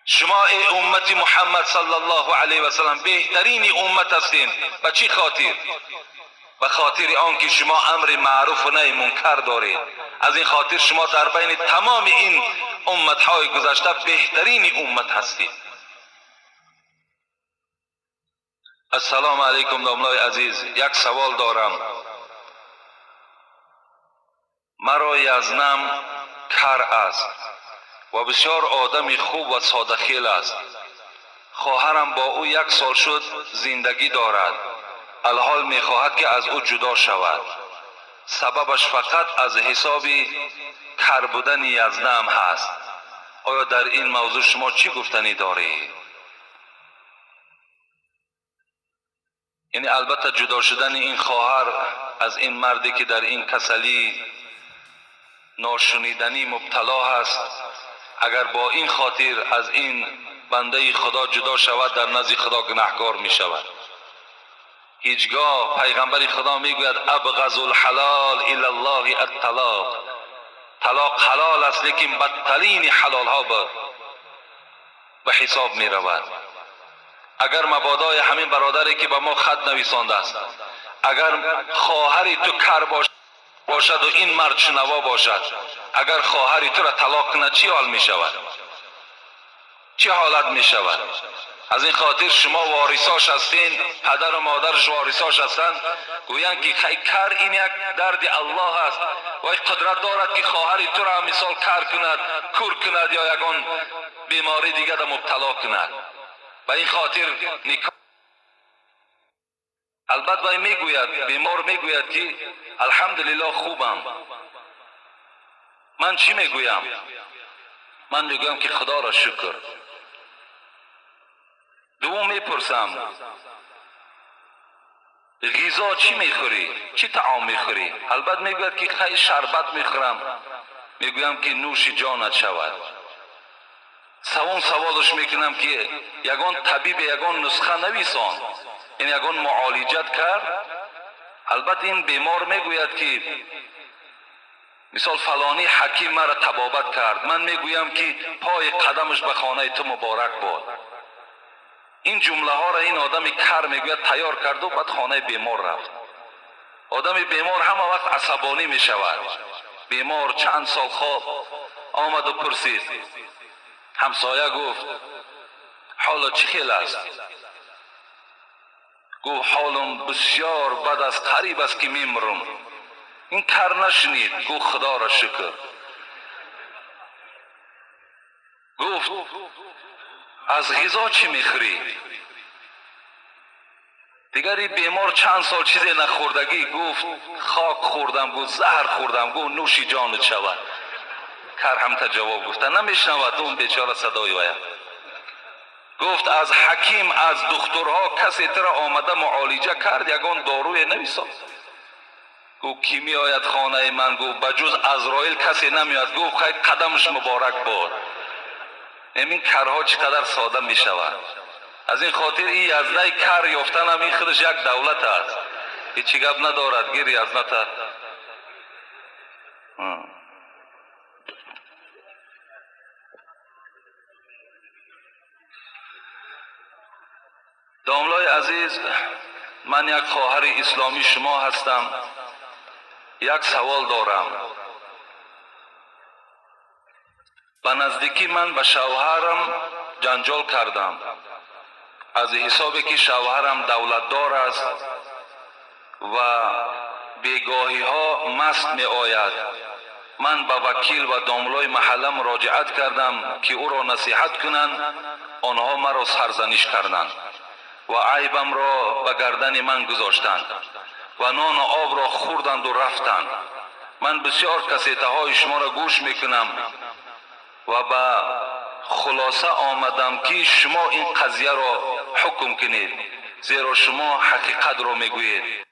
شما ای امت محمد صلی الله علیه و سلم بهترین امت هستین. به چی خاطر؟ به خاطر آنکه شما امر معروف و نهی منکر دارید. از این خاطر شما در بین تمام این امتهای گذشته بهترین امت هستید. السلام علیکم داملای عزیز، یک سوال دارم. مرا یزنم کر است و بسیار آدم خوب و ساده‌خیل است. خواهرم با او 1 سال شد زندگی دارد. الحال می‌خواهد که از او جدا شود. سببش فقط از حساب کر بودن یزنم هست. آیا در این موضوع شما چی گفتنی دارید؟ یعنی البته جدا شدن این خواهر از این مردی که در این کسلی ناشنیدنی مبتلا هست، اگر با این خاطر از این بنده خدا جدا شود در نزد خدا گناهکار می شود. هیچگاه پیغمبر خدا می گوید ابغض الحلال الی الله الطلاق. طلاق حلال است لیکن بدترین حلال ها به حساب می رود. اگر مبادای همین برادری که به ما خط نویسانده است، اگر خواهری تو کر باشد و این مرد شنوا باشد، اگر خواهری تو را طلاق کنه چی حال می شود؟ چه حالت می شود؟ از این خاطر شما وارثاش هستین، پدر و مادرش وارثاش هستند. گویند که خی کر این یک درد الله است و قدرت دارد که خواهری تو را مثال کر کند، کور کند یا یگان بیماری دیگر را مبتلا کند. به این خاطر نکاح البته میگوید، بیمار میگوید که الحمدلله خوبم. من چی میگویم؟ من میگویم که خدا را شکر. دوم میپرسم غذا چی میخوری؟ چی طعام میخوری؟ البته میگوید که خیلی شربت میخورم. میگویم که نوش جانت شود. سوم سوالش میکنم که یگان طبیب یگان نسخه نویسان، این یگان معالجت کرد. البته این بیمار میگوید که مثال فلانی حکیم مرا طبابت کرد. من میگویم که پای قدمش به خانه تو مبارک باد. این جمله ها را این آدم کر میگوید تیار کرد و بعد خانه بیمار رفت. آدم بیمار همه وقت عصبانی میشود. بیمار چند سال خواب آمد و پرسید. همسایه گفت حالا چه خیل است؟ گفت حالم بسیار بد است، قریب است که میمرم. این کر نشنید. گفت خدا را شکر. گفت از غذا چی میخوری؟ دیگری بیمار چند سال چیزی نخوردگی گفت خاک خوردم. گفت زهر خوردم. گفت نوش جانت شود. کر هم تا جواب گفت نمیشنود. اون بیچاره صدای ویا گفت از حکیم از دکترها کسی ترا آمده معالجه کرد؟ یگان داروی نویساد؟ گفت کی می آید خانه من؟ گفت بجز عزرائیل کسی نمیاد. گفت خیلی قدمش مبارک باد. این کرها چقدر ساده می شود. از این خاطر این یزنه کر یافتن هم این خودش یک دولت است. هیچی گپ ندارد گیر یزنه. داملای عزیز، من یک خواهر اسلامی شما هستم. یک سوال دارم. به نزدیکی من به شوهرم جنجال کردم از حسابی که شوهرم دولتدار است و بیگاهی ها مست می آید. من به وکیل و داملای محله مراجعت کردم که او را نصیحت کنند. آنها مرا سرزنش کردند و عیبم را به گردن من گذاشتند و نان و آب را خوردند و رفتند. من بسیار کسیته های شما را گوش میکنم و به خلاصه آمدم که شما این قضیه را حکم کنید، زیرا شما حقیقت را میگویید.